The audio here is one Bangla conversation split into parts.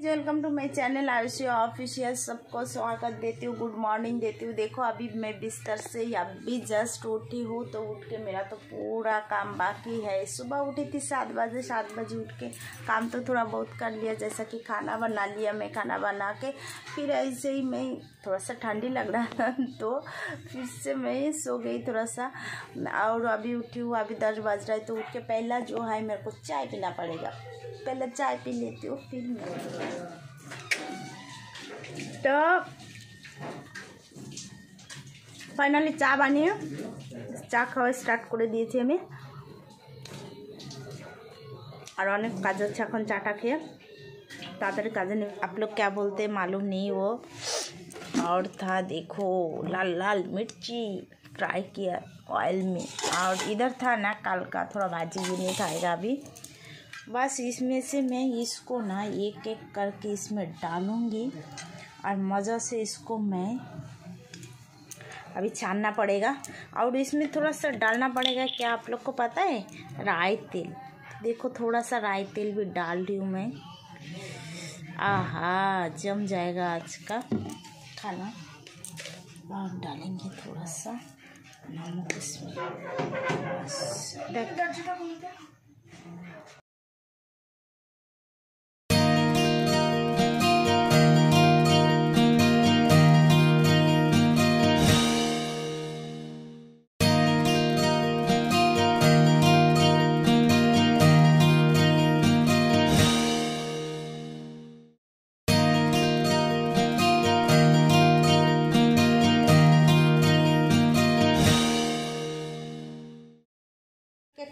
Welcome to my channel Ayushi official. सबको स्वागत देती हूँ, गुड मॉर्निंग देती हूँ। देखो अभी मैं बिस्तर से अभी जस्ट उठी हूँ, तो उठ के मेरा तो पूरा काम बाकी है। सुबह उठी थी 7 बजे उठ के काम तो थोड़ा बहुत कर लिया, जैसा कि खाना बना लिया। मैं खाना बना के फिर ऐसे ही मैं थोड़ा सा ठंडी लग रहा था तो फिर से मैं सो गई थोड़ा सा, और अभी उठी हूँ। अभी 10 बज रहा है, तो उठ के पहला जो है मेरे को चाय पीना पड़ेगा। पहले चाय पी लेती हूँ फिर तो फाइनली चा बानिए चा खाওয়া স্টার্ট করে দিয়েছি আমি। और अनेक काज আছে এখন চাটা খেয়ে ताड़ाताड़ी काजे नहीं। आप लोग क्या बोलते हैं मालूम नहीं। वो और था देखो लाल लाल मिर्ची फ्राई किया ऑयल में, और इधर था ना कल का थोड़ा भाजी भी नहीं खाएगा अभी। बस इसमें से मैं इसको ना एक एक करके इसमें डालूँगी और मज़ा से इसको मैं अभी छानना पड़ेगा। और इसमें थोड़ा सा डालना पड़ेगा, क्या आप लोग को पता है, राई तेल। देखो थोड़ा सा राई तेल भी डाल रही हूँ मैं। आहा जम जाएगा आज का खाना। और डालेंगे थोड़ा सा नमक इसमें।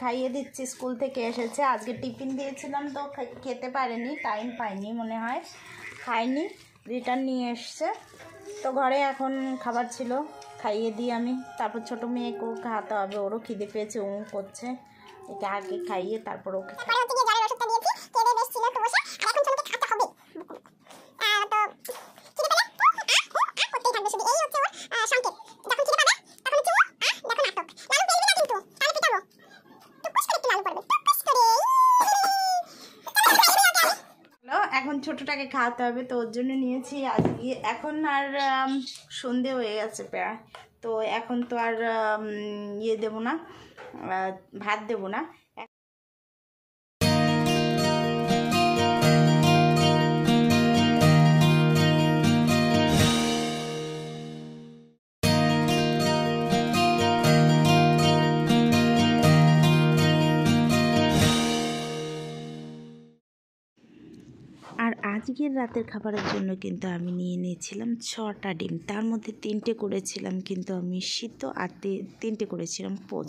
খাইয়ে দিচ্ছি, স্কুল থেকে এসেছে। আজকে টিফিন দিয়েছিলাম তো খেতে পারেনি, টাইম পাইনি মনে হয়, খাইনি, রিটার্ন নিয়ে এসছে। তো ঘরে এখন খাবার ছিল, খাইয়ে দিই আমি। তারপর ছোটো মেয়েকেও খাওয়াতে হবে, ওরও খিদে পেয়েছে, ও করছে। একে আগে খাইয়ে তারপর ওকে এখন ছোটোটাকে খাওয়াতে হবে, তো ওর জন্য নিয়েছি আজকে। এখন আর সন্ধে হয়ে গেছে প্রায়, তো এখন তো আর ইয়ে দেবো না, ভাত দেবো না। আর আজকের রাতের খাবারের জন্য কিন্তু আমি নিয়ে নিয়েছিলাম 6টা ডিম। তার মধ্যে 3টে করেছিলাম কিন্তু আমি সিদ্ধ, আর 3টে করেছিলাম পোচ।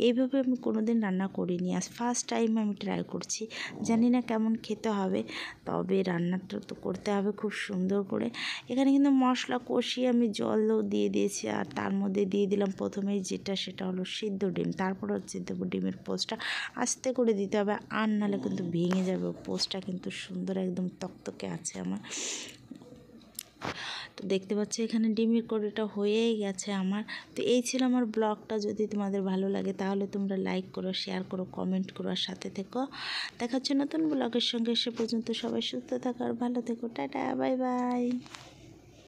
এইভাবে আমি কোনোদিন রান্না করিনি, আজ ফার্স্ট টাইম আমি ট্রাই করছি। জানি না কেমন খেতে হবে, তবে রান্নাটা তো করতে হবে খুব সুন্দর করে। এখানে কিন্তু মশলা কষিয়ে আমি জলও দিয়ে দিয়েছি, আর তার মধ্যে দিয়ে দিলাম প্রথমেই সেটা হলো সিদ্ধ ডিম। তারপর হচ্ছে দেবো ডিমের পোচটা, আস্তে করে দিতে হবে, আর নাহলে কিন্তু ভেঙে যাবে। পোচটা কিন্তু সুন্দর একদম তকতকে আছে আমার। তো দেখতে পাচ্ছ এখানে ডিমের কড়িটা হয়েই গেছে আমার। তো এই ছিল আমার ব্লগটা। যদি তোমাদের ভালো লাগে তাহলে তোমরা লাইক করো, শেয়ার করো, কমেন্ট করো, আর সাথে থেকো। দেখা হচ্ছে নতুন ব্লগের সঙ্গে। সে পর্যন্ত সবাই সুস্থ থাকো আর ভালো থেকো। Tata, bye bye.